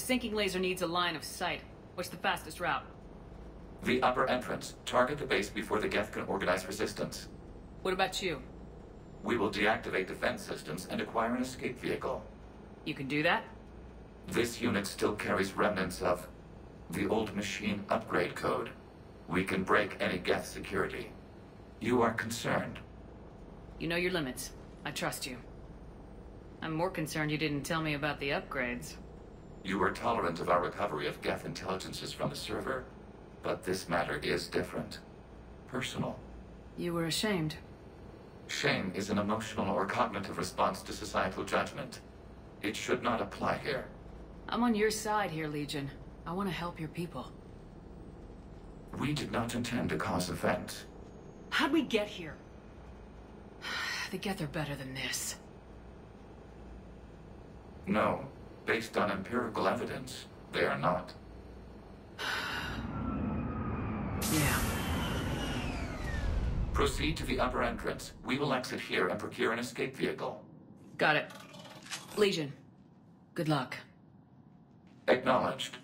sinking laser needs a line of sight. What's the fastest route? The upper entrance. Target the base before the Geth can organize resistance. What about you? We will deactivate defense systems and acquire an escape vehicle. You can do that? This unit still carries remnants of the old machine upgrade code. We can break any Geth security. You are concerned. You know your limits. I trust you. I'm more concerned you didn't tell me about the upgrades. You are tolerant of our recovery of Geth intelligences from the server, but this matter is different. Personal. You were ashamed. Shame is an emotional or cognitive response to societal judgment. It should not apply here. I'm on your side here, Legion. I want to help your people. We did not intend to cause offense. How'd we get here? The Geth are better than this. No. Based on empirical evidence, they are not. Yeah. Proceed to the upper entrance. We will exit here and procure an escape vehicle. Got it. Legion, good luck. Acknowledged.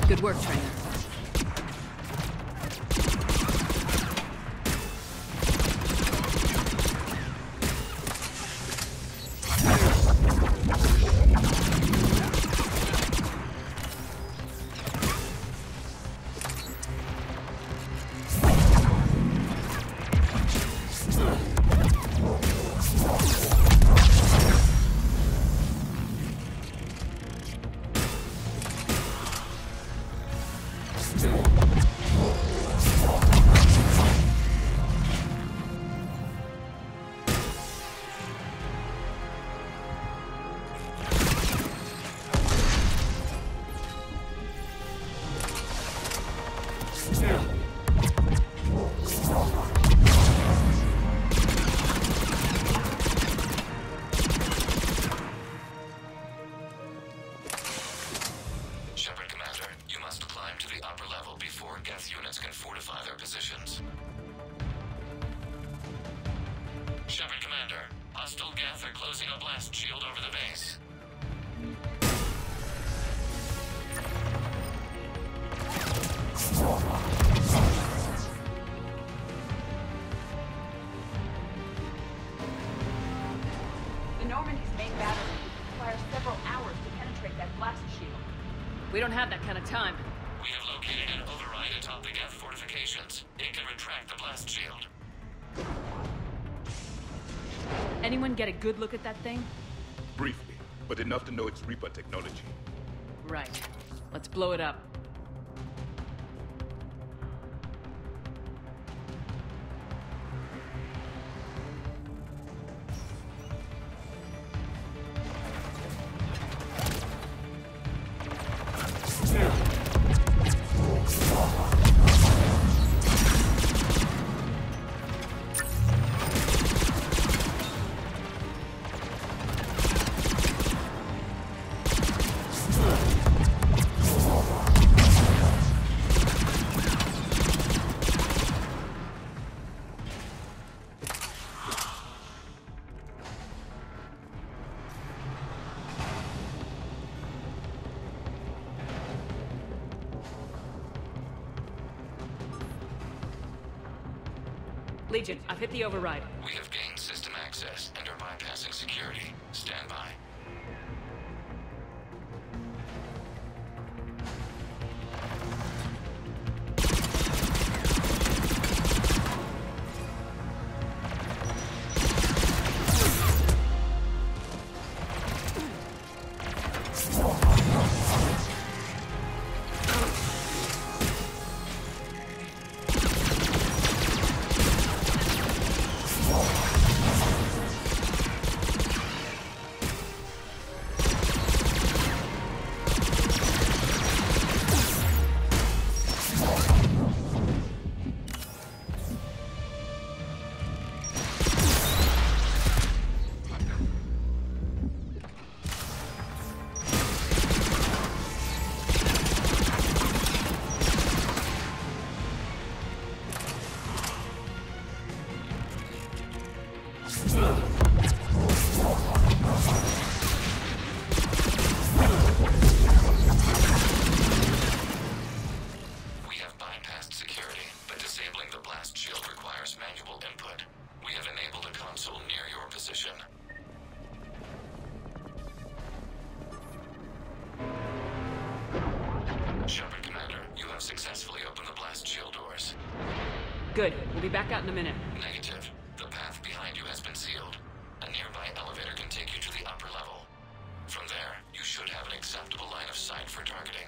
Good work, Trainer. We don't have that kind of time. We have located an override atop the Geth fortifications. It can retract the blast shield. Anyone get a good look at that thing? Briefly, but enough to know it's Reaper technology. Right. Let's blow it up. Legion, I've hit the override. We have gained system access and are bypassing security. Stand by. Good. We'll be back out in a minute. Negative. The path behind you has been sealed. A nearby elevator can take you to the upper level. From there, you should have an acceptable line of sight for targeting.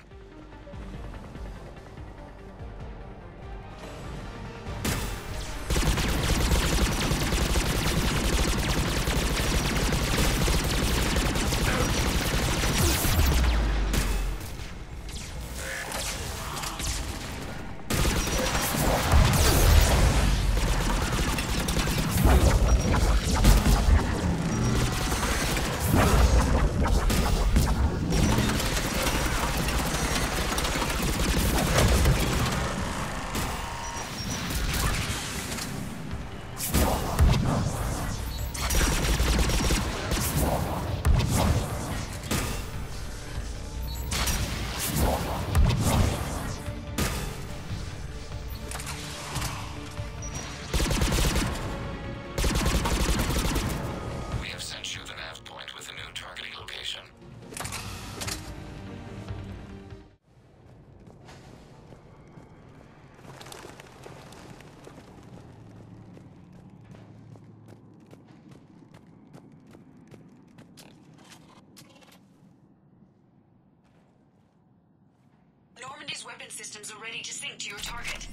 Normandy's weapon systems are ready to sync to your target.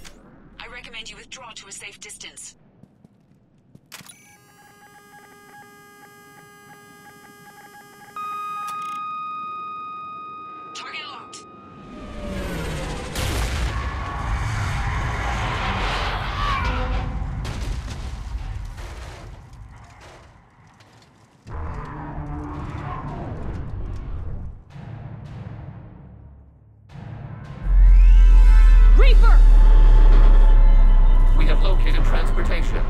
I recommend you withdraw to a safe distance. Target locked. Reaper! We have located transportation.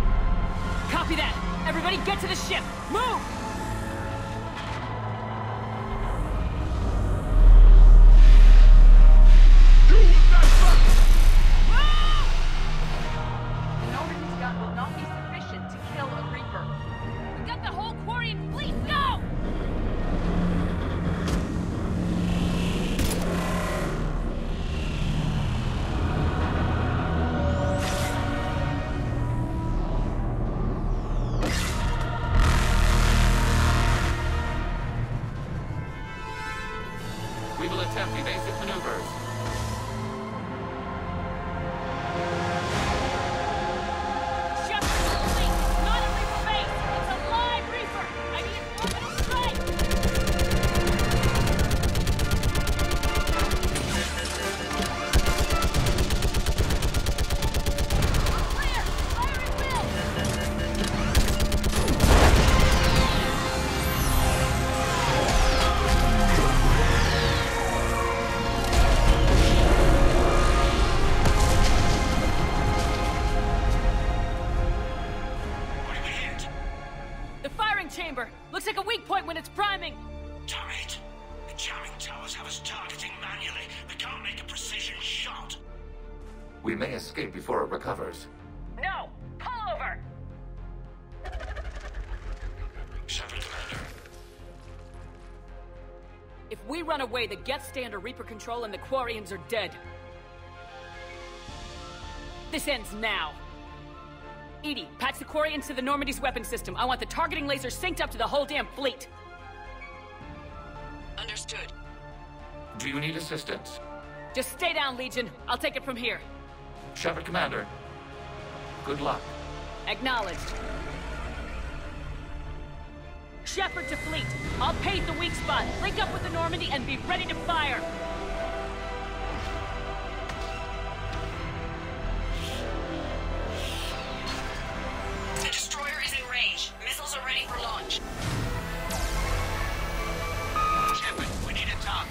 Copy that! Everybody get to the ship! Move! Normandy's gun will not be sufficient to kill a Reaper. We got the whole Quarian fleet! Go! We will attempt evasive maneuvers. Shepard to the fleet! Not a Reaper base! It's a live Reaper! I need an orbital strike! Clear! Fire at will! What did we hit? The firing chamber! Looks like a weak point when it's priming! Turret. The jamming towers have us targeting manually. We can't make a precision shot. We may escape before it recovers. No! Pull over! Shepard, Commander. If we run away, the Geth stay under Reaper control and the Quarians are dead. This ends now. Edie, patch the Quarians to the Normandy's weapon system. I want the targeting laser synced up to the whole damn fleet. Understood. Do you need assistance? Just stay down, Legion. I'll take it from here. Shepard, Commander. Good luck. Acknowledged. Shepard to fleet. I'll pave the weak spot, link up with the Normandy, and be ready to fire. The destroyer is in range. Missiles are ready for launch. Shepard, we need a target.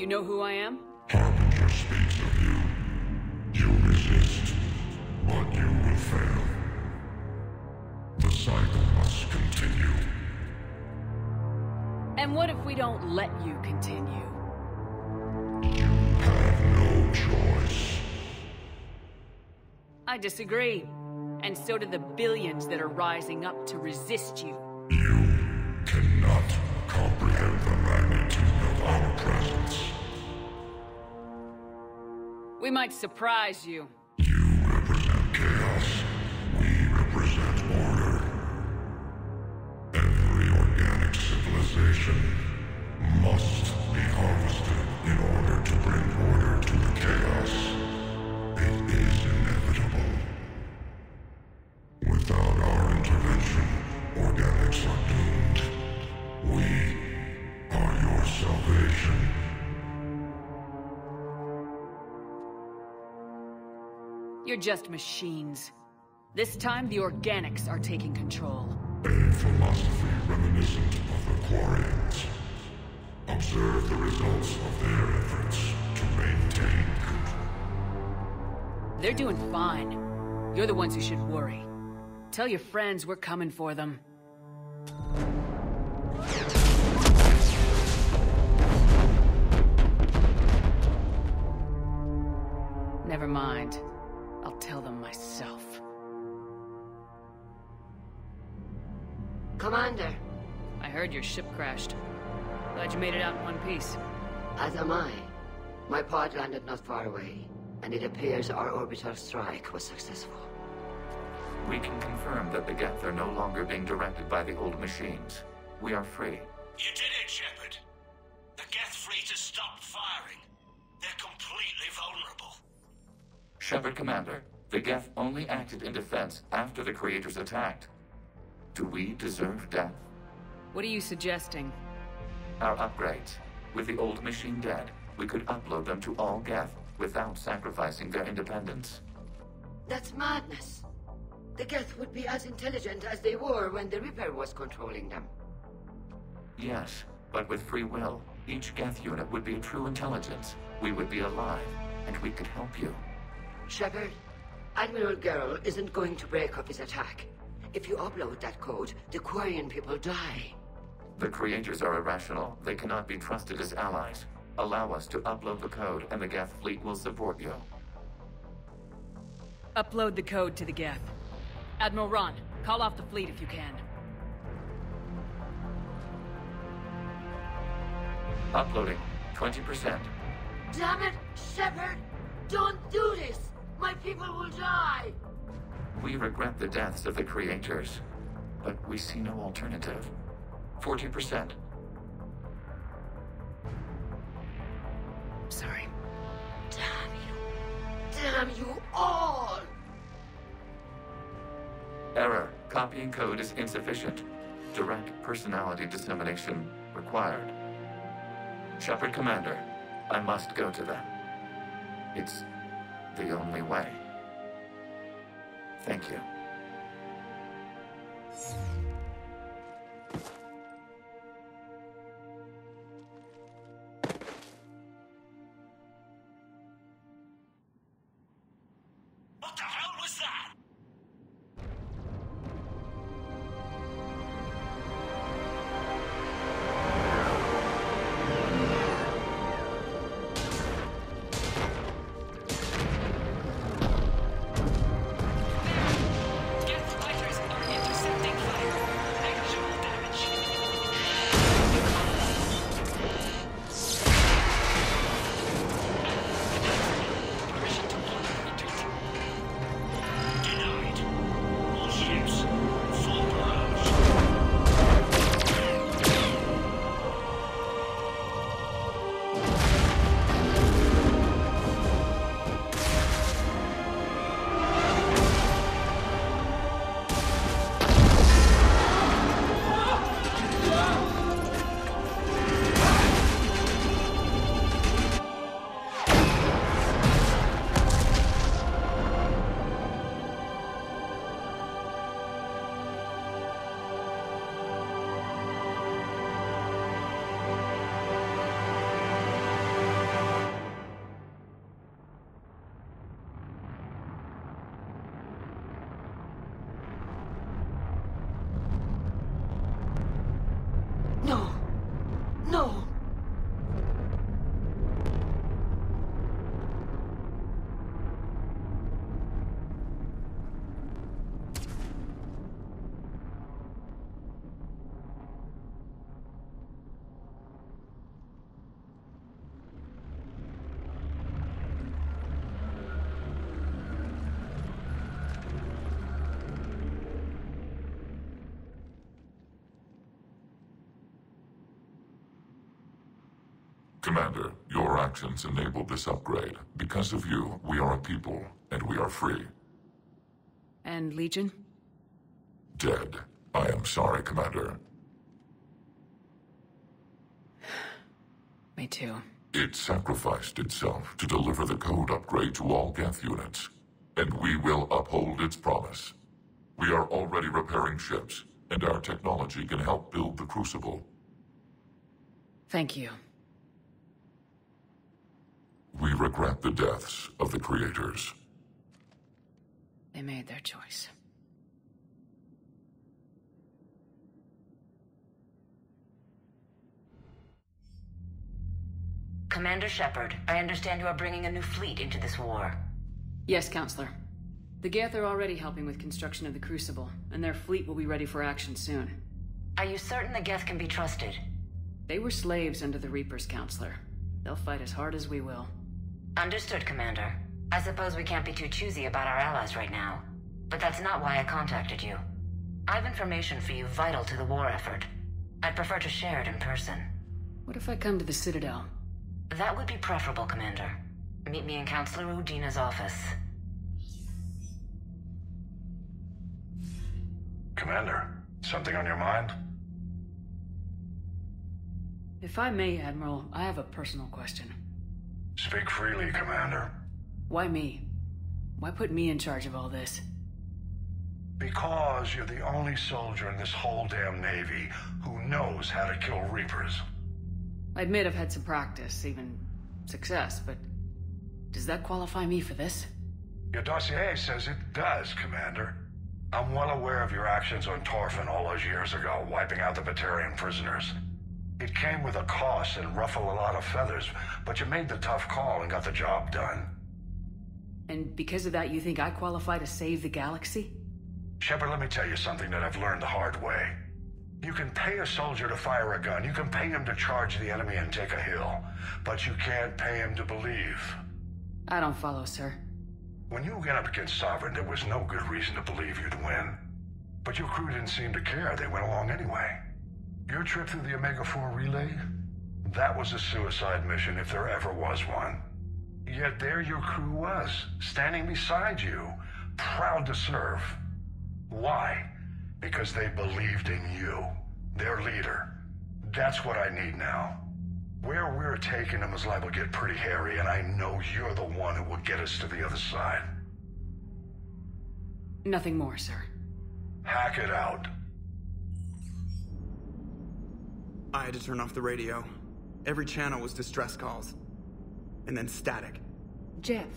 You know who I am? Harbinger speaks of you. You resist, but you will fail. The cycle must continue. And what if we don't let you continue? You have no choice. I disagree. And so do the billions that are rising up to resist you. You cannot comprehend the magnitude of our presence. We might surprise you. You represent chaos. We represent order. Every organic civilization must be harvested in order to bring order to the chaos. It is inevitable. Without our intervention, organics are doomed. We are your salvation. You're just machines. This time, the organics are taking control. A philosophy reminiscent of the Quarians. Observe the results of their efforts to maintain control. They're doing fine. You're the ones who should worry. Tell your friends we're coming for them. Never mind. I'll tell them myself. Commander. I heard your ship crashed. Glad you made it out in one piece. As am I. My pod landed not far away, and it appears our orbital strike was successful. We can confirm that the Geth are no longer being directed by the old machines. We are free. You did it, Shepard. The Geth fleet has stopped firing. They're completely vulnerable. Shepard Commander, the Geth only acted in defense after the Creators attacked. Do we deserve death? What are you suggesting? Our upgrades. With the old machine dead, we could upload them to all Geth without sacrificing their independence. That's madness. The Geth would be as intelligent as they were when the Reaper was controlling them. Yes, but with free will, each Geth unit would be a true intelligence. We would be alive, and we could help you. Shepard, Admiral Gerrel isn't going to break up his attack. If you upload that code, the Quarian people die. The Creators are irrational. They cannot be trusted as allies. Allow us to upload the code, and the Geth fleet will support you. Upload the code to the Geth. Admiral Ron, call off the fleet if you can. Uploading. 20%. Damn it, Shepard! Don't do this! My people will die! We regret the deaths of the Creators, but we see no alternative. 40%. Sorry. Damn you! Damn you all! Error. Copying code is insufficient. Direct personality dissemination required. Shepard Commander, I must go to them. It's the only way. Thank you. What the hell was that? Geth fighters are intercepting fire. Commander, your actions enabled this upgrade. Because of you, we are a people, and we are free. And Legion? Dead. I am sorry, Commander. Me too. It sacrificed itself to deliver the code upgrade to all Geth units. And we will uphold its promise. We are already repairing ships, and our technology can help build the Crucible. Thank you. We regret the deaths of the creators. They made their choice. Commander Shepard, I understand you are bringing a new fleet into this war. Yes, Counselor. The Geth are already helping with construction of the Crucible, and their fleet will be ready for action soon. Are you certain the Geth can be trusted? They were slaves under the Reapers, Counselor. They'll fight as hard as we will. Understood, Commander. I suppose we can't be too choosy about our allies right now. But that's not why I contacted you. I have information for you vital to the war effort. I'd prefer to share it in person. What if I come to the Citadel? That would be preferable, Commander. Meet me in Counselor Udina's office. Commander, something on your mind? If I may, Admiral, I have a personal question. Speak freely, Commander. Why me? Why put me in charge of all this? Because you're the only soldier in this whole damn Navy who knows how to kill Reapers. I admit I've had some practice, even success, but does that qualify me for this? Your dossier says it does, Commander. I'm well aware of your actions on Torfin all those years ago, wiping out the Batarian prisoners. It came with a cost and ruffled a lot of feathers, but you made the tough call and got the job done. And because of that, you think I qualify to save the galaxy? Shepard, let me tell you something that I've learned the hard way. You can pay a soldier to fire a gun, you can pay him to charge the enemy and take a hill, but you can't pay him to believe. I don't follow, sir. When you went up against Sovereign, there was no good reason to believe you'd win. But your crew didn't seem to care, they went along anyway. Your trip through the Omega-4 relay? That was a suicide mission if there ever was one. Yet there your crew was, standing beside you, proud to serve. Why? Because they believed in you, their leader. That's what I need now. Where we're taking them is liable to get pretty hairy, and I know you're the one who will get us to the other side. Nothing more, sir. Hack it out. I had to turn off the radio. Every channel was distress calls. And then static. Jeff,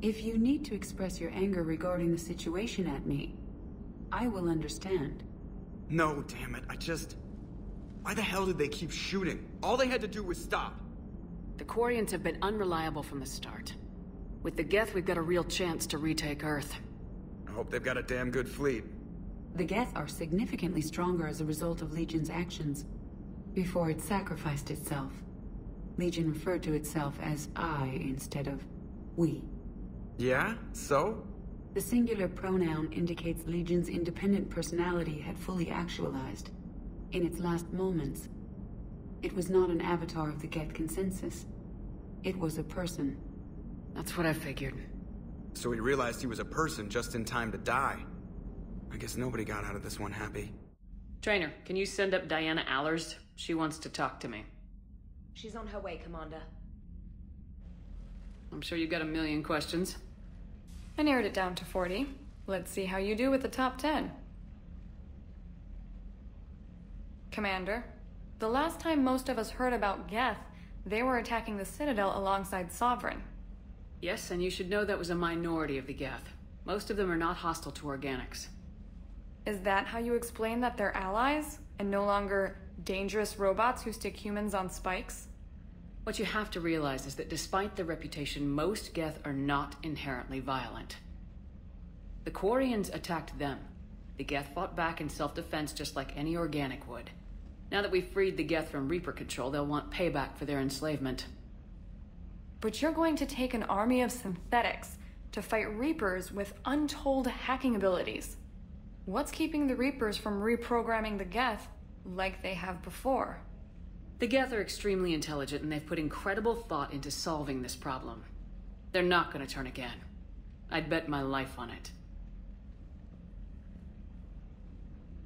if you need to express your anger regarding the situation at me, I will understand. No, damn it, why the hell did they keep shooting? All they had to do was stop. The Quarians have been unreliable from the start. With the Geth, we've got a real chance to retake Earth. I hope they've got a damn good fleet. The Geth are significantly stronger as a result of Legion's actions. Before it sacrificed itself, Legion referred to itself as I instead of we. Yeah? So? The singular pronoun indicates Legion's independent personality had fully actualized. In its last moments, it was not an avatar of the Geth consensus. It was a person. That's what I figured. So he realized he was a person just in time to die. I guess nobody got out of this one happy. Trainer, can you send up Diana Allers? She wants to talk to me. She's on her way, Commander. I'm sure you've got a million questions. I narrowed it down to 40. Let's see how you do with the top 10. Commander, the last time most of us heard about Geth, they were attacking the Citadel alongside Sovereign. Yes, and you should know that was a minority of the Geth. Most of them are not hostile to organics. Is that how you explain that they're allies, and no longer dangerous robots who stick humans on spikes? What you have to realize is that despite their reputation, most Geth are not inherently violent. The Quarians attacked them. The Geth fought back in self-defense just like any organic would. Now that we've freed the Geth from Reaper control, they'll want payback for their enslavement. But you're going to take an army of synthetics to fight Reapers with untold hacking abilities. What's keeping the Reapers from reprogramming the Geth like they have before? The Geth are extremely intelligent, and they've put incredible thought into solving this problem. They're not gonna turn again. I'd bet my life on it.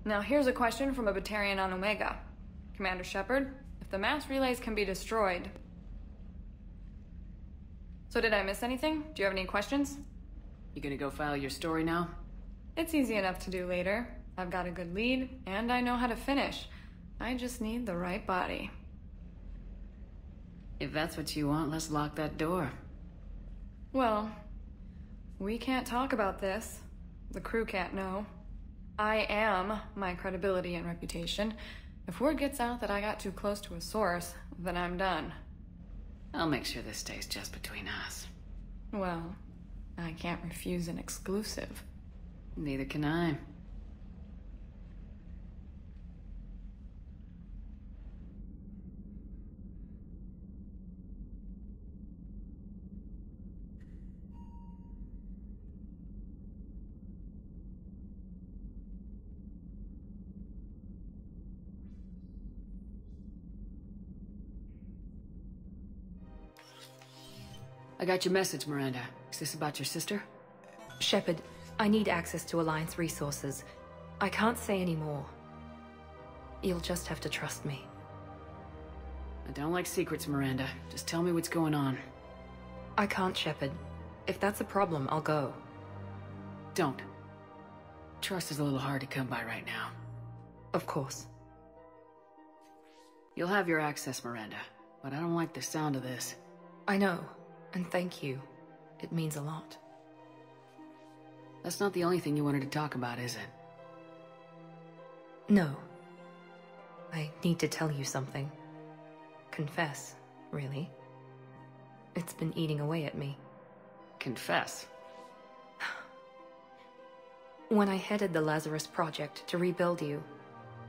Now here's a question from a Batarian on Omega. Commander Shepard, if the mass relays can be destroyed... So did I miss anything? Do you have any questions? You gonna go file your story now? It's easy enough to do later. I've got a good lead, and I know how to finish. I just need the right body. If that's what you want, let's lock that door. Well, we can't talk about this. The crew can't know. I am my credibility and reputation. If word gets out that I got too close to a source, then I'm done. I'll make sure this stays just between us. Well, I can't refuse an exclusive. Neither can I. I got your message, Miranda. Is this about your sister? Shepard, I need access to Alliance resources. I can't say any more. You'll just have to trust me. I don't like secrets, Miranda. Just tell me what's going on. I can't, Shepard. If that's a problem, I'll go. Don't. Trust is a little hard to come by right now. Of course. You'll have your access, Miranda, but I don't like the sound of this. I know. And thank you. It means a lot. That's not the only thing you wanted to talk about, is it? No. I need to tell you something. Confess, really. It's been eating away at me. Confess? When I headed the Lazarus Project to rebuild you,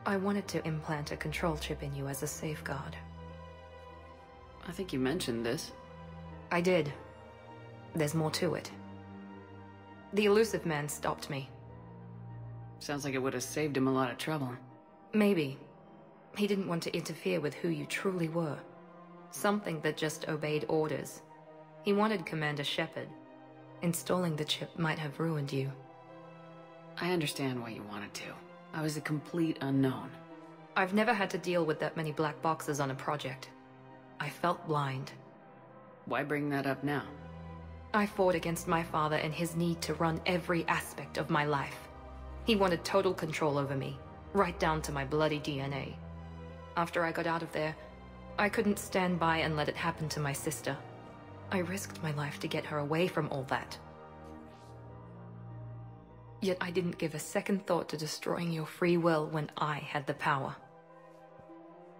I wanted to implant a control chip in you as a safeguard. I think you mentioned this. I did. There's more to it. The elusive man stopped me. Sounds like it would have saved him a lot of trouble. Maybe. He didn't want to interfere with who you truly were. Something that just obeyed orders. He wanted Commander Shepard. Installing the chip might have ruined you. I understand why you wanted to. I was a complete unknown. I've never had to deal with that many black boxes on a project. I felt blind. Why bring that up now? I fought against my father and his need to run every aspect of my life. He wanted total control over me, right down to my bloody DNA. After I got out of there, I couldn't stand by and let it happen to my sister. I risked my life to get her away from all that. Yet I didn't give a second thought to destroying your free will when I had the power.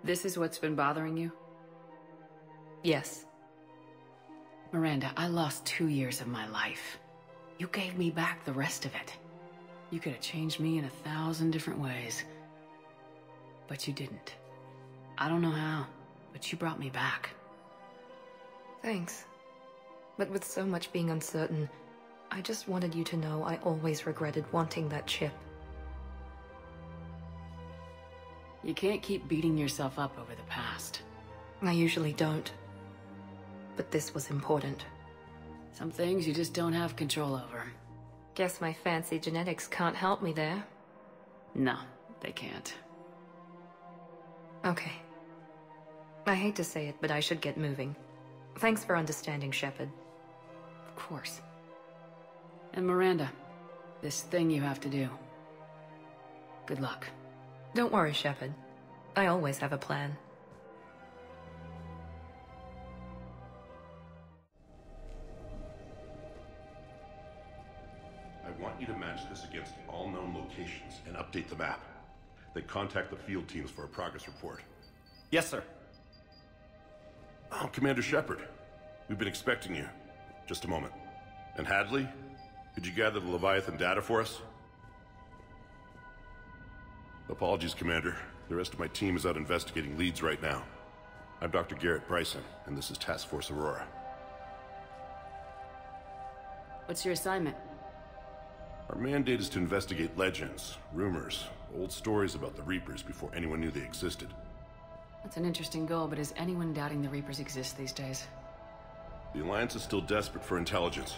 This is what's been bothering you? Yes. Miranda, I lost 2 years of my life. You gave me back the rest of it. You could have changed me in 1,000 different ways. But you didn't. I don't know how, but you brought me back. Thanks. But with so much being uncertain, I just wanted you to know I always regretted wanting that chip. You can't keep beating yourself up over the past. I usually don't. But this was important. Some things you just don't have control over. Guess my fancy genetics can't help me there. No, they can't. Okay. I hate to say it, but I should get moving. Thanks for understanding, Shepard. Of course. And Miranda, this thing you have to do. Good luck. Don't worry, Shepard. I always have a plan. I want you to match this against all known locations and update the map. Then contact the field teams for a progress report. Yes, sir. Oh, Commander Shepard. We've been expecting you. Just a moment. And Hadley? Could you gather the Leviathan data for us? Apologies, Commander. The rest of my team is out investigating leads right now. I'm Dr. Garrett Bryson, and this is Task Force Aurora. What's your assignment? Our mandate is to investigate legends, rumors, old stories about the Reapers before anyone knew they existed. That's an interesting goal, but is anyone doubting the Reapers exist these days? The Alliance is still desperate for intelligence.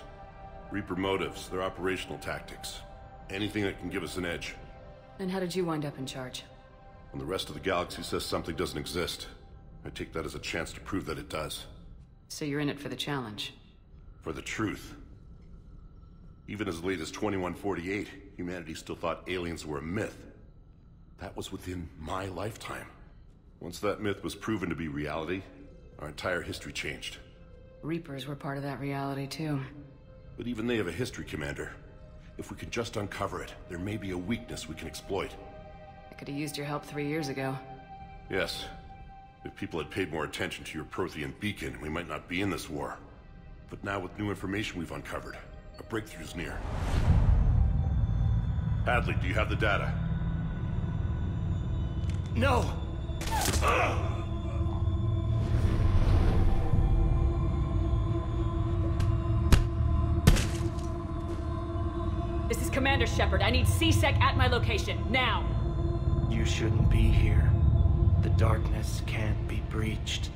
Reaper motives, their operational tactics. Anything that can give us an edge. Then how did you wind up in charge? When the rest of the galaxy says something doesn't exist, I take that as a chance to prove that it does. So you're in it for the challenge? For the truth. Even as late as 2148, humanity still thought aliens were a myth. That was within my lifetime. Once that myth was proven to be reality, our entire history changed. Reapers were part of that reality, too. But even they have a history, Commander. If we can just uncover it, there may be a weakness we can exploit. I could have used your help 3 years ago. Yes. If people had paid more attention to your Prothean beacon, we might not be in this war. But now with new information we've uncovered, a breakthrough's near. Hadley, do you have the data? No! This is Commander Shepard. I need C-Sec at my location, now! You shouldn't be here. The darkness can't be breached.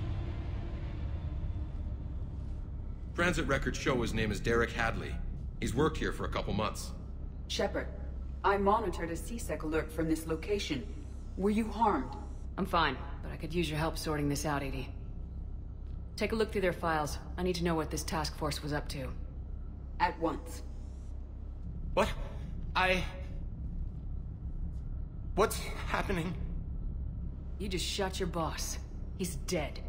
Transit records show his name is Derek Hadley. He's worked here for a couple months. Shepard, I monitored a C-Sec alert from this location. Were you harmed? I'm fine, but I could use your help sorting this out, Edie. Take a look through their files. I need to know what this task force was up to. At once. What? What's happening? You just shot your boss. He's dead.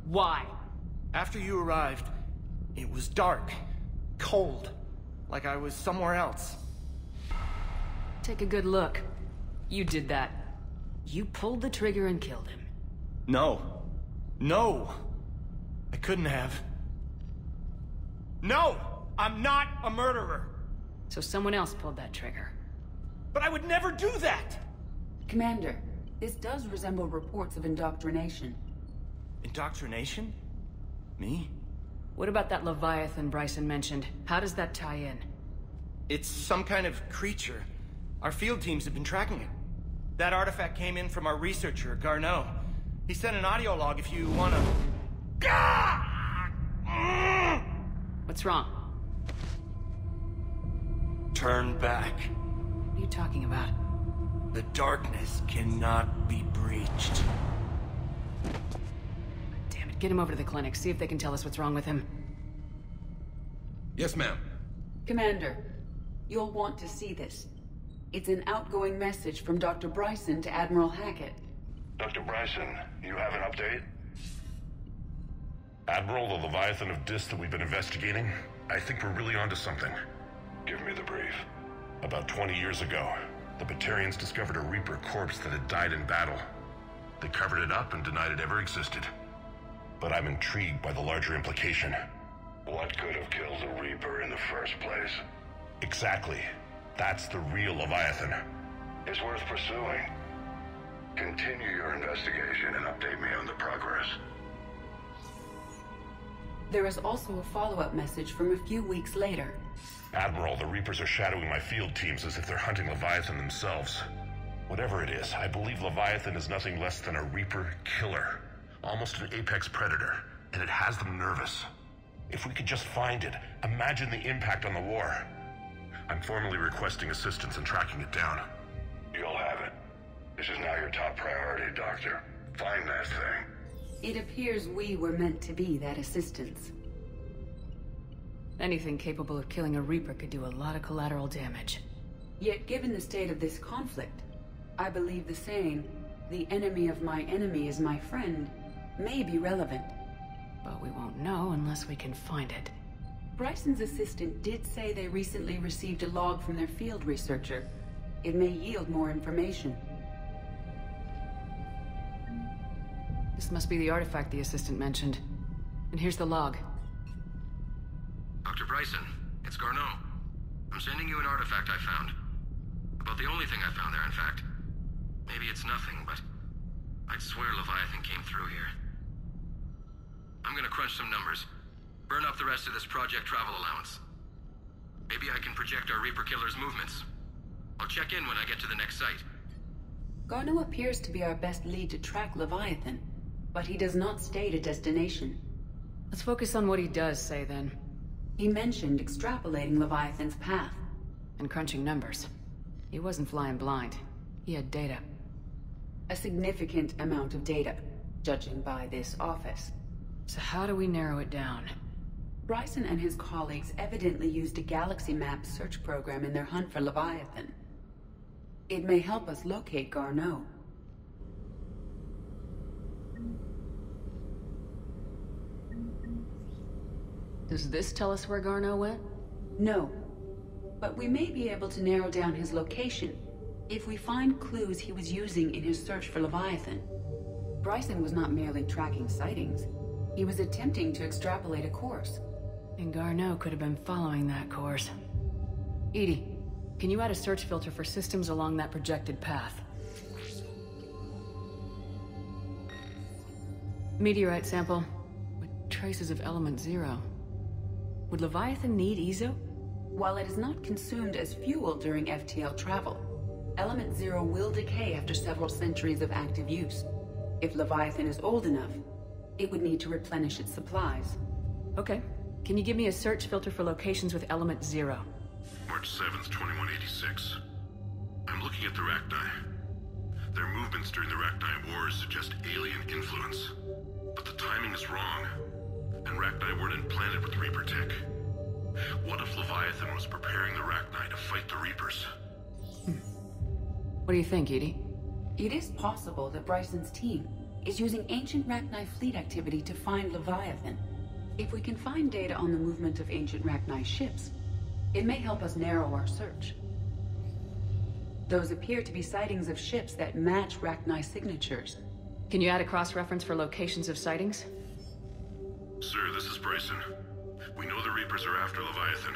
Why? After you arrived, it was dark, cold, like I was somewhere else. Take a good look. You did that. You pulled the trigger and killed him. No. No! I couldn't have. No! I'm not a murderer! So someone else pulled that trigger. But I would never do that! Commander, this does resemble reports of indoctrination. Indoctrination? Me? What about that Leviathan Bryson mentioned? How does that tie in? It's some kind of creature. Our field teams have been tracking it. That artifact came in from our researcher, Garneau. He sent an audio log if you wanna... What's wrong? Turn back. What are you talking about? The darkness cannot be breached. Damn it, get him over to the clinic. See if they can tell us what's wrong with him. Yes, ma'am. Commander, you'll want to see this. It's an outgoing message from Dr. Bryson to Admiral Hackett. Dr. Bryson, you have an update? Admiral, the Leviathan of Dis that we've been investigating, I think we're really onto something. Give me the brief. About 20 years ago, the Batarians discovered a Reaper corpse that had died in battle. They covered it up and denied it ever existed. But I'm intrigued by the larger implication. What could have killed the Reaper in the first place? Exactly. That's the real Leviathan. It's worth pursuing. Continue your investigation and update me on the progress. There is also a follow-up message from a few weeks later. Admiral, the Reapers are shadowing my field teams as if they're hunting Leviathan themselves. Whatever it is, I believe Leviathan is nothing less than a Reaper killer. Almost an apex predator, and it has them nervous. If we could just find it, imagine the impact on the war. I'm formally requesting assistance in tracking it down. You'll have it. This is now your top priority, Doctor. Find that thing. It appears we were meant to be that assistance. Anything capable of killing a Reaper could do a lot of collateral damage. Yet given the state of this conflict, I believe the saying, "The enemy of my enemy is my friend," may be relevant. But we won't know unless we can find it. Bryson's assistant did say they recently received a log from their field researcher. It may yield more information. This must be the artifact the assistant mentioned. And here's the log. Dr. Bryson, it's Garneau. I'm sending you an artifact I found. About the only thing I found there, in fact. Maybe it's nothing, but I'd swear Leviathan came through here. I'm gonna crunch some numbers. Burn up the rest of this Project Travel allowance. Maybe I can project our Reaper Killer's movements. I'll check in when I get to the next site. Garneau appears to be our best lead to track Leviathan. but he does not state a destination. Let's focus on what he does say, then. He mentioned extrapolating Leviathan's path. And crunching numbers. He wasn't flying blind. He had data. A significant amount of data, judging by this office. So how do we narrow it down? Bryson and his colleagues evidently used a galaxy map search program in their hunt for Leviathan. It may help us locate Garneau. Does this tell us where Garneau went? No. But we may be able to narrow down his location if we find clues he was using in his search for Leviathan. Bryson was not merely tracking sightings. He was attempting to extrapolate a course. And Garneau could have been following that course. Edie, can you add a search filter for systems along that projected path? Meteorite sample with traces of element 0. Would Leviathan need EZO? While it is not consumed as fuel during FTL travel, element 0 will decay after several centuries of active use. If Leviathan is old enough, it would need to replenish its supplies. Okay. Can you give me a search filter for locations with element 0? March 7th, 2186. I'm looking at the Rachni. Their movements during the Rachni Wars suggest alien influence. But the timing is wrong. And Rachni weren't implanted with Reaper tech. What if Leviathan was preparing the Rachni to fight the Reapers? What do you think, Edie? It is possible that Bryson's team is using ancient Rachni fleet activity to find Leviathan. If we can find data on the movement of ancient Rachni ships, it may help us narrow our search. Those appear to be sightings of ships that match Rachni signatures. Can you add a cross-reference for locations of sightings? Sir, this is Bryson. We know the Reapers are after Leviathan.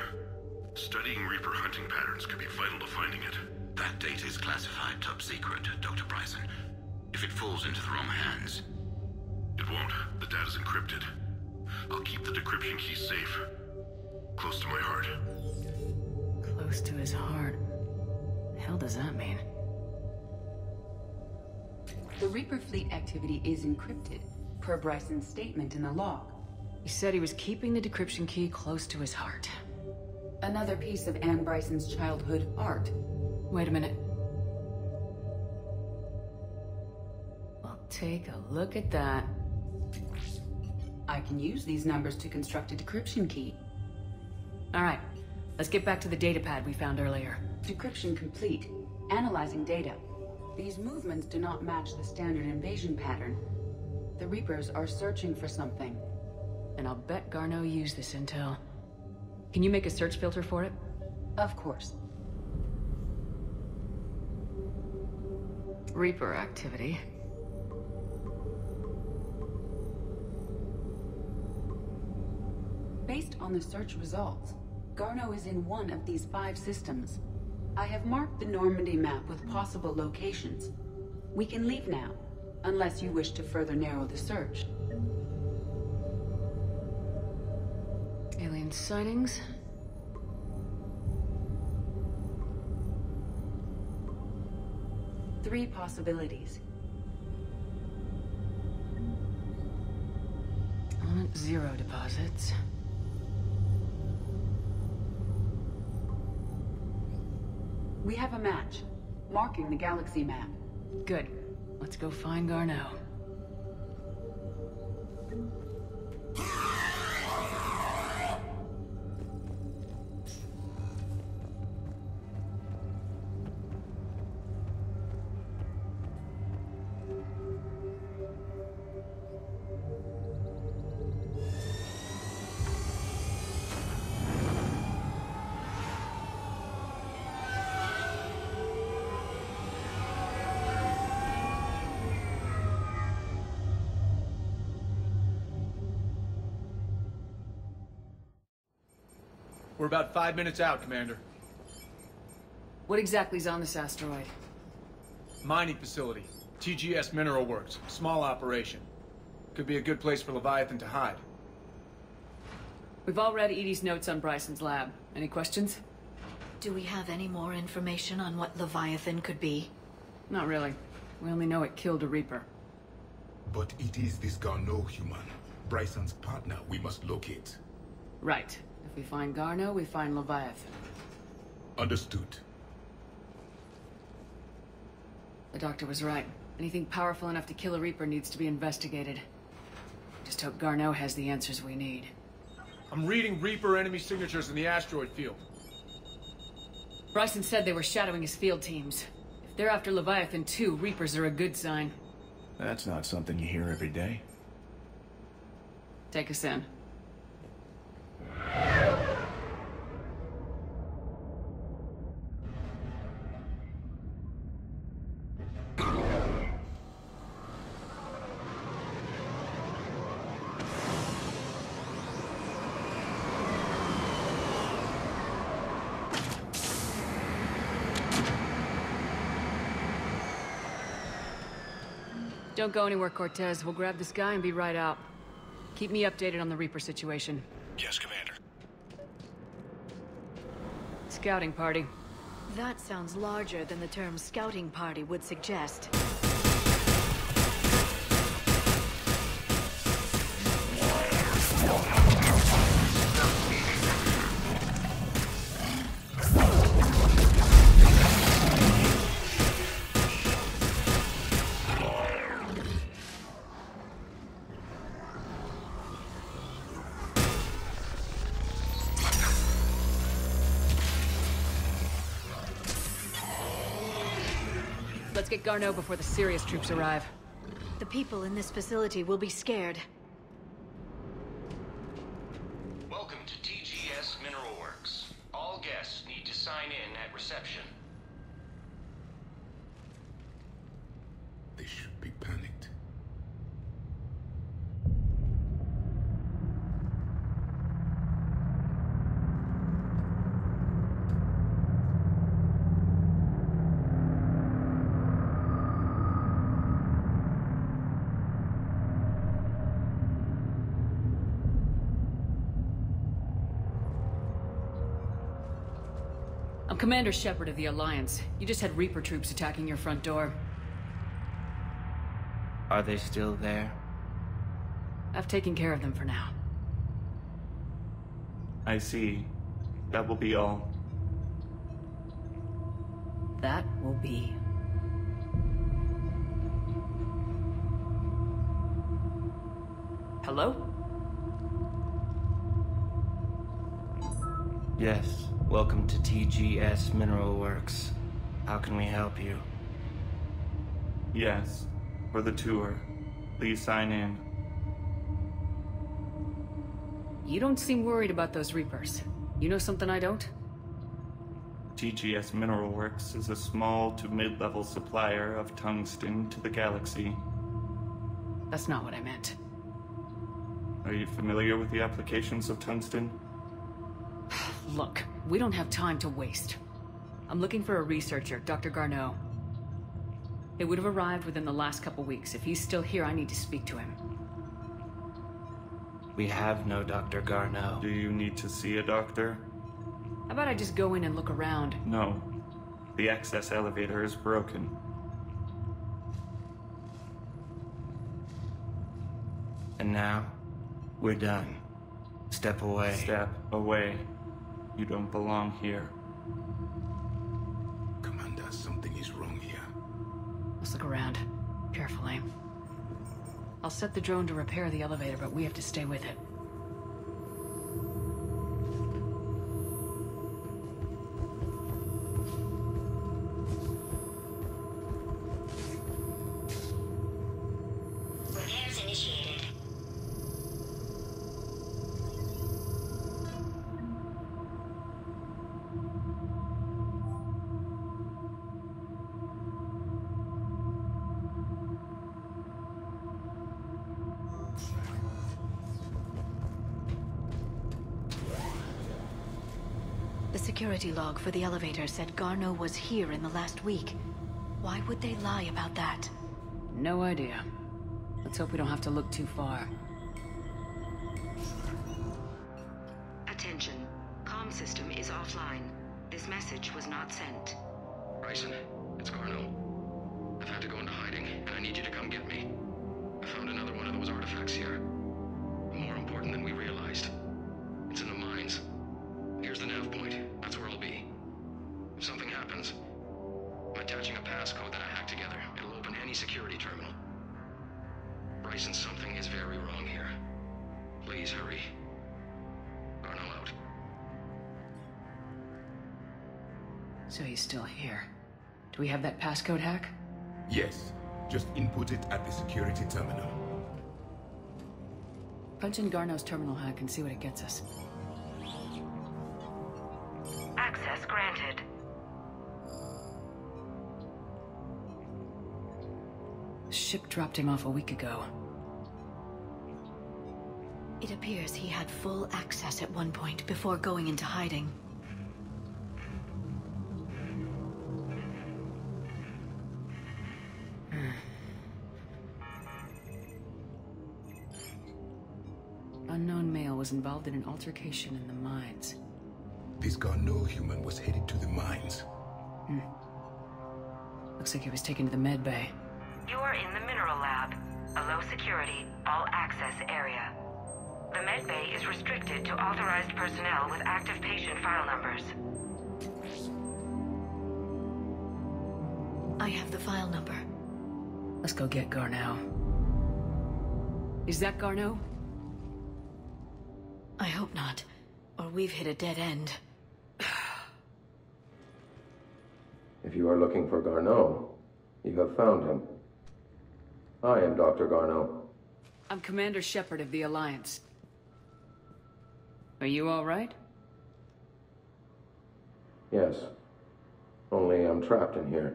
Studying Reaper hunting patterns could be vital to finding it. That data is classified top secret, Dr. Bryson. If it falls into the wrong hands... It won't. The data's encrypted. I'll keep the decryption key safe. Close to my heart. Close to his heart. The hell does that mean? The Reaper fleet activity is encrypted, per Bryson's statement in the log. He said he was keeping the decryption key close to his heart. Another piece of Anne Bryson's childhood art. Wait a minute. Well, take a look at that. I can use these numbers to construct a decryption key. All right, let's get back to the datapad we found earlier. Decryption complete. Analyzing data. These movements do not match the standard invasion pattern. The Reapers are searching for something. And I'll bet Garneau used this intel. Can you make a search filter for it? Of course. Reaper activity. Based on the search results, Garneau is in one of these 5 systems. I have marked the Normandy map with possible locations. We can leave now, unless you wish to further narrow the search. Alien sightings. Three possibilities. Element 0 deposits. We have a match, marking the galaxy map. Good. Let's go find Garneau. We're about 5 minutes out, Commander. What exactly is on this asteroid? Mining facility. TGS Mineral Works. Small operation. Could be a good place for Leviathan to hide. We've all read Edie's notes on Bryson's lab. Any questions? Do we have any more information on what Leviathan could be? Not really. We only know it killed a Reaper. But it is this Garneau human, Bryson's partner, we must locate. Right. If we find Garneau, we find Leviathan. Understood. The doctor was right. Anything powerful enough to kill a Reaper needs to be investigated. Just hope Garneau has the answers we need. I'm reading Reaper enemy signatures in the asteroid field. Bryson said they were shadowing his field teams. If they're after Leviathan too, Reapers are a good sign. That's not something you hear every day. Take us in. Don't go anywhere, Cortez. We'll grab this guy and be right out. Keep me updated on the Reaper situation. Yes, Commander. Scouting party. That sounds larger than the term scouting party would suggest. Let's get Garneau before the Sirius troops arrive. The people in this facility will be scared. Welcome to TGS Mineral Works. All guests need to sign in at reception. They should be panicked. I'm Commander Shepard of the Alliance. You just had Reaper troops attacking your front door. Are they still there? I've taken care of them for now. I see. That will be all. That will be. Hello? Yes. Welcome to TGS Mineral Works. How can we help you? Yes. For the tour. Please sign in. You don't seem worried about those Reapers. You know something I don't? TGS Mineral Works is a small to mid-level supplier of tungsten to the galaxy. That's not what I meant. Are you familiar with the applications of tungsten? Look, we don't have time to waste. I'm looking for a researcher, Dr. Garneau. They would have arrived within the last couple weeks. If he's still here, I need to speak to him. We have no Dr. Garneau. Do you need to see a doctor? How about I just go in and look around? No. The access elevator is broken. And now, we're done. Step away. Step away. You don't belong here. Commander, something is wrong here. Let's look around. Carefully. I'll set the drone to repair the elevator, but we have to stay with it. Repairs initiated. The security log for the elevator said Garneau was here in the last week. Why would they lie about that? No idea. Let's hope we don't have to look too far. Attention. Comm system is offline. This message was not sent. Bryson, it's Garneau. I've had to go into hiding, and I need you to come get me. I've found another one of those artifacts here. More important than we realized. It's in the mines. Here's the nav point. That's where I'll be. If something happens, I'm attaching a passcode that I hacked together. It'll open any security terminal. Bryson, something is very wrong here. Please hurry. Arnold out. So he's still here. Do we have that passcode hack? Yes. Just input it at the security terminal. Punch in Garneau's terminal hack and see what it gets us. Access granted. The ship dropped him off a week ago. It appears he had full access at one point before going into hiding. Unknown male was involved in an altercation in the mines. This Garneau human was headed to the mines. Looks like he was taken to the med bay. You are in the mineral lab, a low security, all access area. The med bay is restricted to authorized personnel with active patient file numbers. I have the file number. Let's go get Garneau. Is that Garneau? I hope not, or we've hit a dead end. If you are looking for Garneau, you have found him. I am Dr. Garneau. I'm Commander Shepard of the Alliance. Are you all right? Yes. Only I'm trapped in here.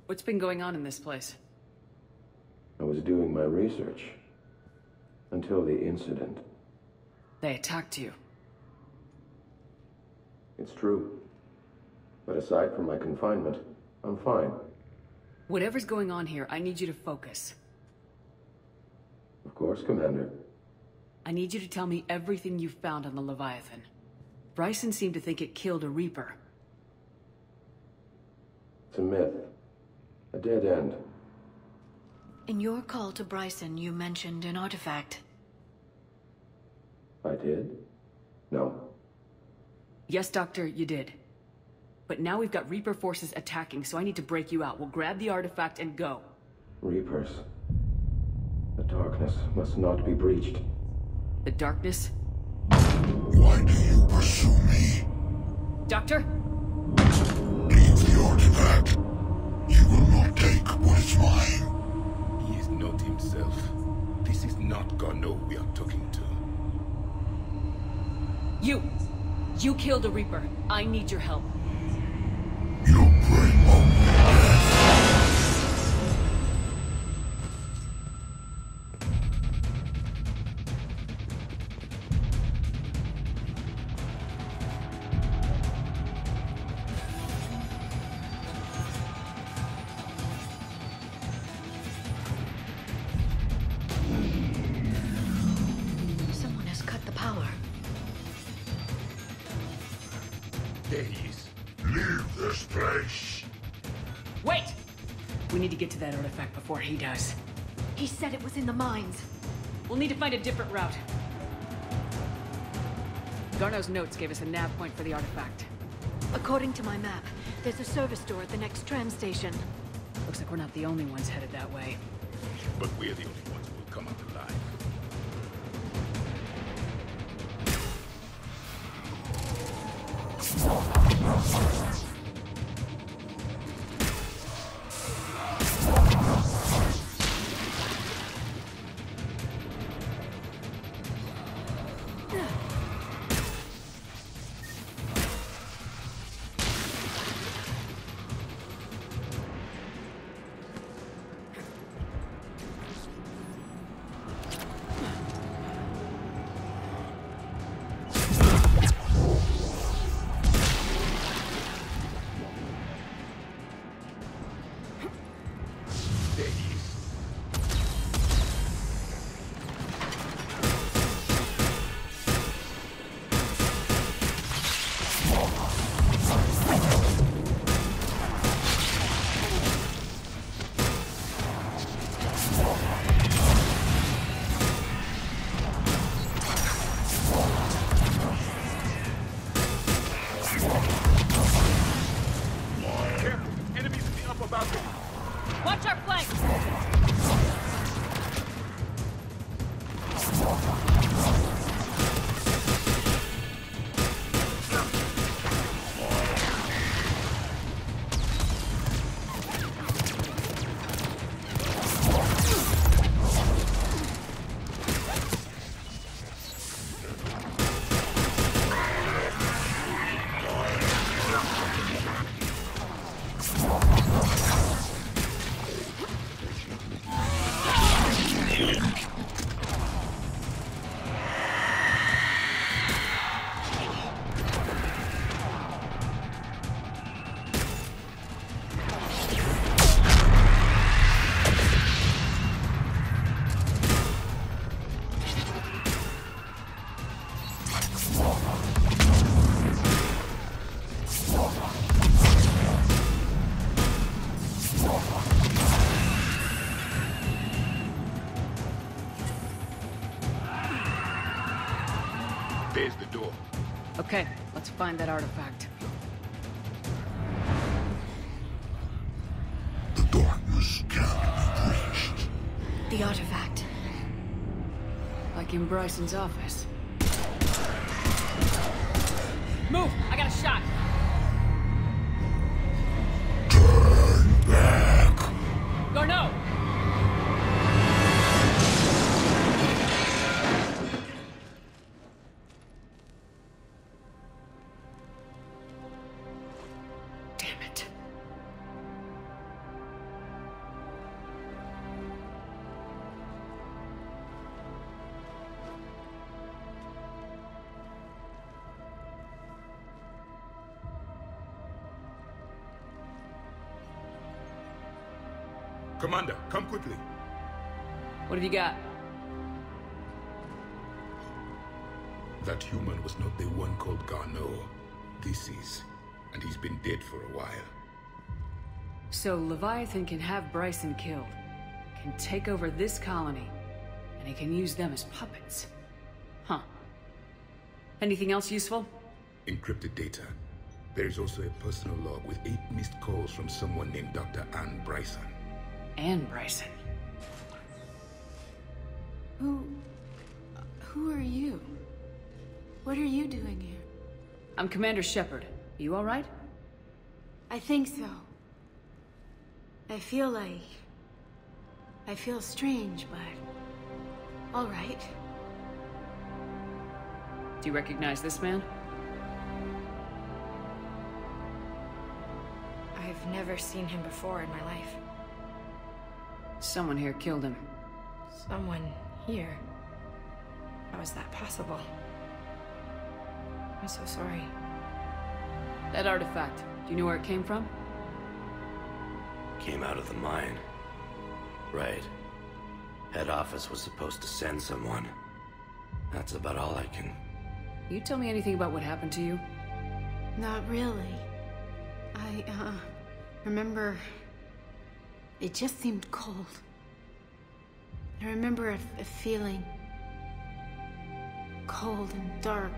What's been going on in this place? I was doing my research. Until the incident. They attacked you. It's true. But aside from my confinement, I'm fine. Whatever's going on here, I need you to focus. Of course, Commander. I need you to tell me everything you found on the Leviathan. Bryson seemed to think it killed a Reaper. It's a myth. A dead end. In your call to Bryson, you mentioned an artifact. I did? No. Yes, Doctor, you did. But now we've got Reaper forces attacking, so I need to break you out. We'll grab the artifact and go. Reapers. The darkness must not be breached. The darkness? Why do you pursue me? Doctor? Leave the artifact. You will not take what is mine. He is not himself. This is not Garneau we are talking to. You killed a Reaper. I need your help. You bring only death. Someone has cut the power. There he is. Leave this place. Wait! We need to get to that artifact before he does. He said it was in the mines. We'll need to find a different route. Garneau's notes gave us a nav point for the artifact. According to my map, there's a service door at the next tram station. Looks like we're not the only ones headed that way. But we're the only ones who will come out alive. There's the door. Okay, let's find that artifact. The darkness can't be breached. The artifact. Like in Bryson's office. Move! I got a shot! Turn back. Garneau! Damn it. Commander, come quickly. What have you got? That human was not the one called Garneau. This is. And he's been dead for a while. So Leviathan can have Bryson killed, can take over this colony, and he can use them as puppets. Huh. Anything else useful? Encrypted data. There is also a personal log with 8 missed calls from someone named Dr. Anne Bryson. Anne Bryson. Who are you? What are you doing here? I'm Commander Shepard. You all right? I think so. I feel strange, but all right. Do you recognize this man? I've never seen him before in my life. Someone here killed him. Someone here? How is that possible? I'm so sorry. That artifact, do you know where it came from? Came out of the mine. Right. Head office was supposed to send someone. That's about all I can... You tell me anything about what happened to you? Not really. I remember... It just seemed cold. I remember a feeling... cold and dark.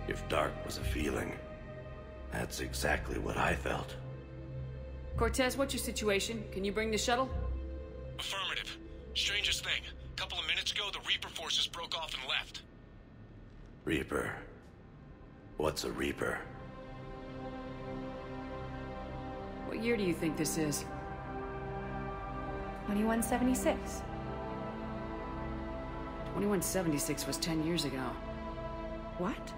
If dark was a feeling, that's exactly what I felt. Cortez, what's your situation? Can you bring the shuttle? Affirmative. Strangest thing. A couple of minutes ago, the Reaper forces broke off and left. Reaper. What's a Reaper? What year do you think this is? 2176. 2176 was 10 years ago. What?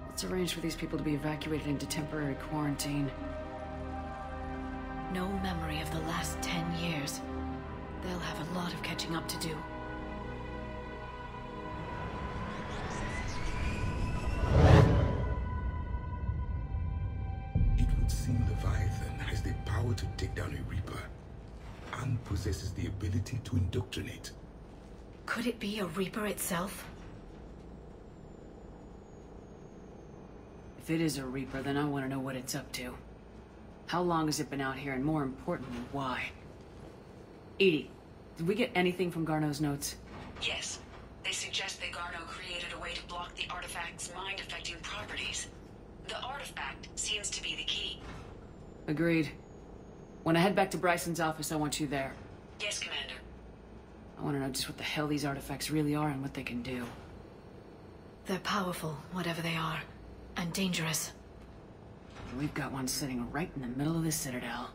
Let's arrange for these people to be evacuated into temporary quarantine. No memory of the last 10 years. They'll have a lot of catching up to do. It would seem Leviathan has the power to take down a Reaper, and possesses the ability to indoctrinate. Could it be a Reaper itself? If it is a Reaper, then I want to know what it's up to. How long has it been out here, and more importantly, why? Edie, did we get anything from Garneau's notes? Yes. They suggest that Garneau created a way to block the artifact's mind-affecting properties. The artifact seems to be the key. Agreed. When I head back to Bryson's office, I want you there. Yes, Commander. I want to know just what the hell these artifacts really are and what they can do. They're powerful, whatever they are. And dangerous. We've got one sitting right in the middle of the Citadel.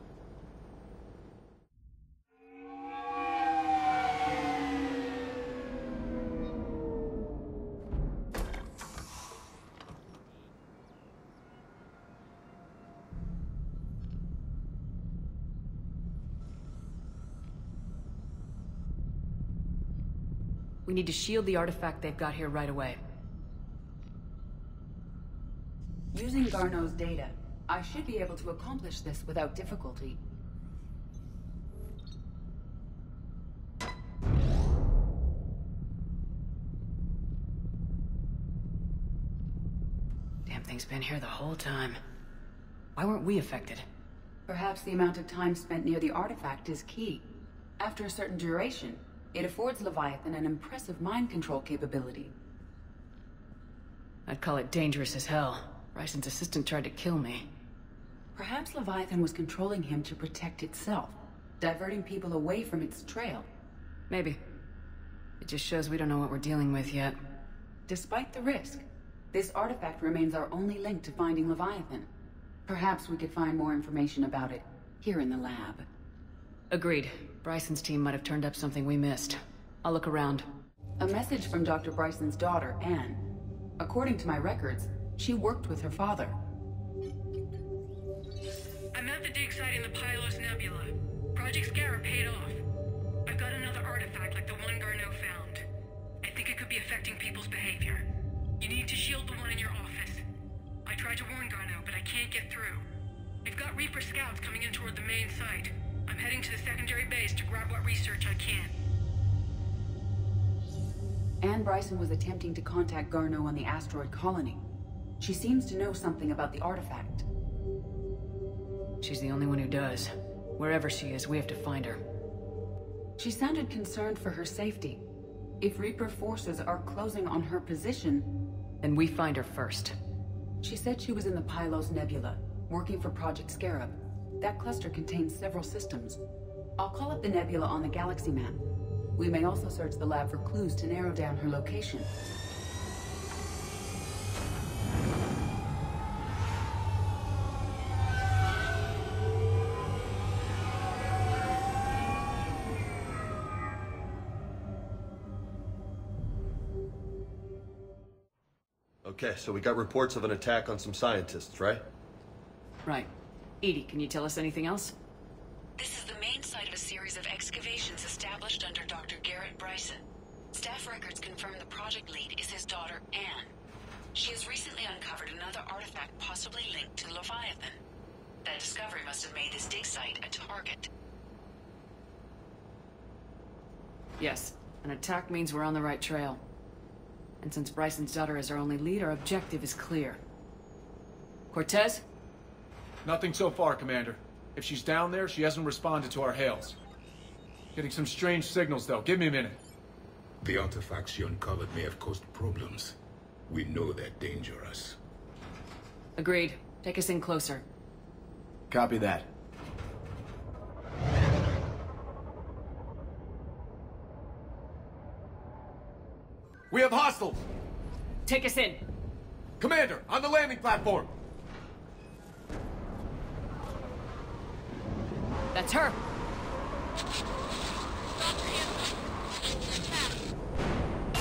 We need to shield the artifact they've got here right away. Using Garneau's data, I should be able to accomplish this without difficulty. Damn thing's been here the whole time. Why weren't we affected? Perhaps the amount of time spent near the artifact is key. After a certain duration, It affords Leviathan an impressive mind control capability. I'd call it dangerous as hell. Bryson's assistant tried to kill me. Perhaps Leviathan was controlling him to protect itself, diverting people away from its trail. Maybe. It just shows we don't know what we're dealing with yet. Despite the risk, this artifact remains our only link to finding Leviathan. Perhaps we could find more information about it here in the lab. Agreed. Bryson's team might have turned up something we missed. I'll look around. A message from Dr. Bryson's daughter, Anne. According to my records, she worked with her father. I'm at the dig site in the Pylos Nebula. Project Scarab paid off. I've got another artifact like the one Garneau found. I think it could be affecting people's behavior. You need to shield the one in your office. I tried to warn Garneau, but I can't get through. We've got Reaper scouts coming in toward the main site. I'm heading to the secondary base to grab what research I can. Anne Bryson was attempting to contact Garneau on the asteroid colony. She seems to know something about the artifact. She's the only one who does. Wherever she is, we have to find her. She sounded concerned for her safety. If Reaper forces are closing on her position... Then we find her first. She said she was in the Pylos Nebula, working for Project Scarab. That cluster contains several systems. I'll call up the nebula on the galaxy map. We may also search the lab for clues to narrow down her location. Okay, so we got reports of an attack on some scientists, right? Right. Edie, can you tell us anything else? This is the main site of a series of excavations established under Dr. Garrett Bryson. Staff records confirm the project lead is his daughter, Anne. She has recently uncovered another artifact possibly linked to Leviathan. That discovery must have made this dig site a target. Yes. An attack means we're on the right trail. And since Bryson's daughter is our only lead, our objective is clear. Cortez? Nothing so far, Commander. If she's down there, she hasn't responded to our hails. Getting some strange signals, though. Give me a minute. The artifacts she uncovered may have caused problems. We know they're dangerous. Agreed. Take us in closer. Copy that. We have hostiles! Take us in. Commander, on the landing platform! That's her.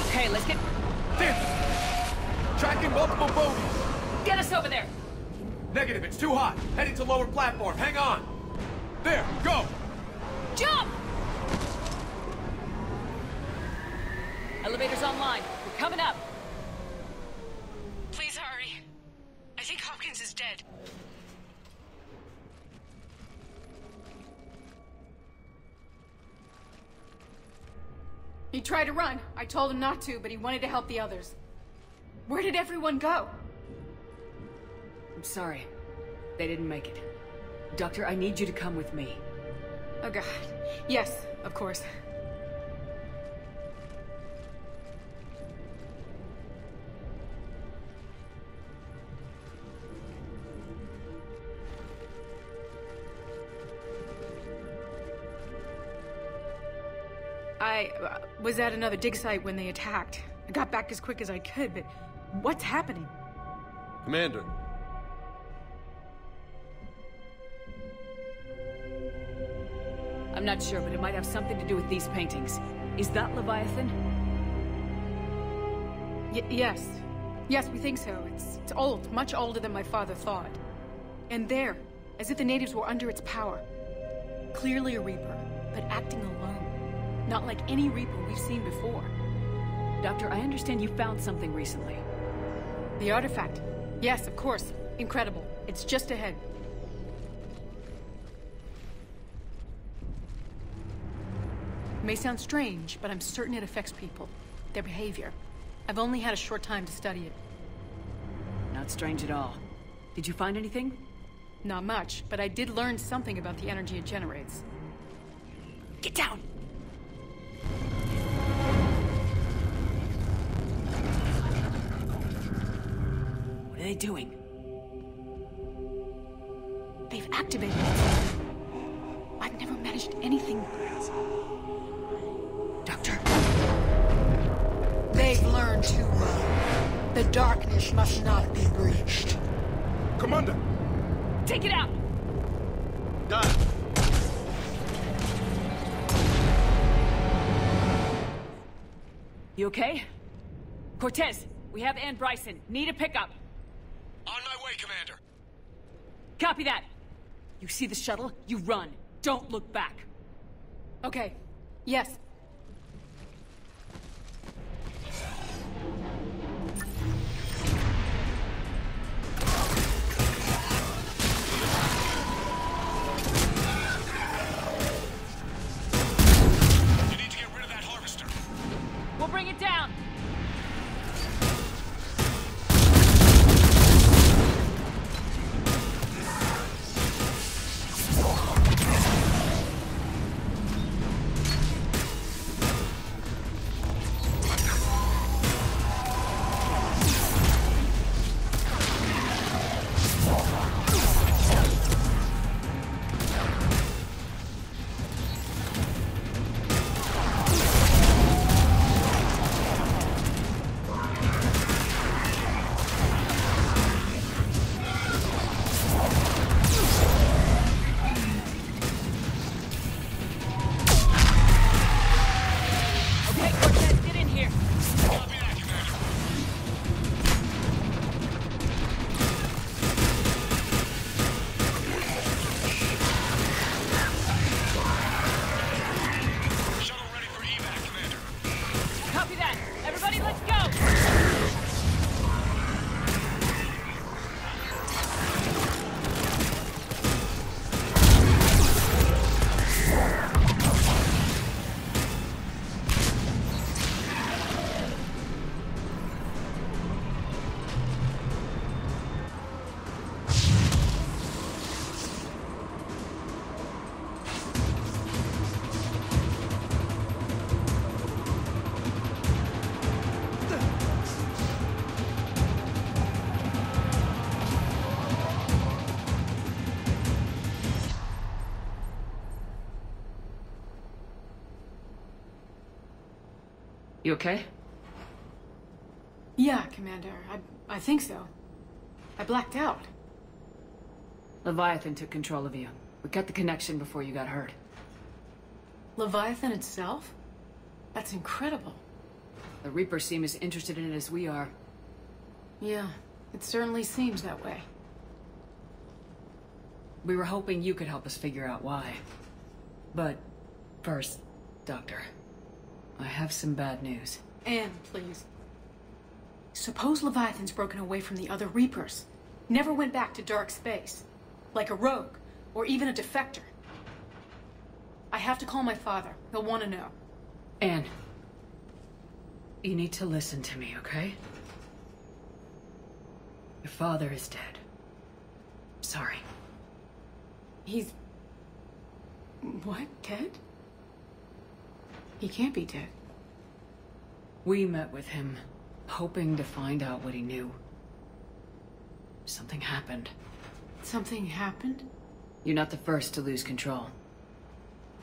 Okay, let's get... Tracking multiple bogies! Get us over there! Negative, it's too hot. Heading to lower platform, hang on! There, go! Jump! Elevator's online. We're coming up. Please hurry. I think Hopkins is dead. He tried to run. I told him not to, but he wanted to help the others. Where did everyone go? I'm sorry. They didn't make it. Doctor, I need you to come with me. Oh God. Yes, of course. I was at another dig site when they attacked. I got back as quick as I could, but what's happening? Commander. I'm not sure, but it might have something to do with these paintings. Is that Leviathan? Yes. Yes, we think so. It's old, much older than my father thought. And there, as if the natives were under its power. Clearly a Reaper, but acting alone. Not like any Reaper we've seen before. Doctor, I understand you found something recently. The artifact. Yes, of course. Incredible. It's just ahead. It may sound strange, but I'm certain it affects people. Their behavior. I've only had a short time to study it. Not strange at all. Did you find anything? Not much, but I did learn something about the energy it generates. Get down! are they doing? They've activated it. I've never managed anything. Doctor? They've learned too well. The darkness must not be breached. Commander! Take it out! Got it. You okay? Cortez, we have Ann Bryson. Need a pickup. On my way, Commander. Copy that. You see the shuttle? You run. Don't look back. Okay. Yes. You need to get rid of that harvester. We'll bring it down. You okay? Yeah, Commander. I think so. I blacked out. Leviathan took control of you. We cut the connection before you got hurt. Leviathan itself? That's incredible. The Reapers seem as interested in it as we are. Yeah, it certainly seems that way. We were hoping you could help us figure out why. But first, Doctor, I have some bad news. Anne, please. Suppose Leviathan's broken away from the other Reapers. Never went back to dark space. Like a rogue, or even a defector. I have to call my father. He'll want to know. Anne, you need to listen to me, okay? Your father is dead. Sorry. He's... what? Dead? He can't be dead. We met with him, hoping to find out what he knew. Something happened. Something happened? You're not the first to lose control.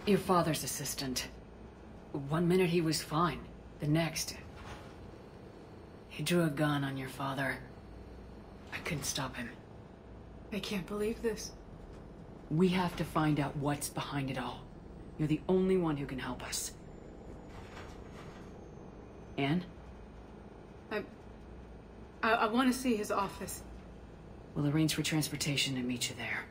Your father's assistant. One minute he was fine. The next... he drew a gun on your father. I couldn't stop him. I can't believe this. We have to find out what's behind it all. You're the only one who can help us. Anne? I want to see his office. We'll arrange for transportation and meet you there.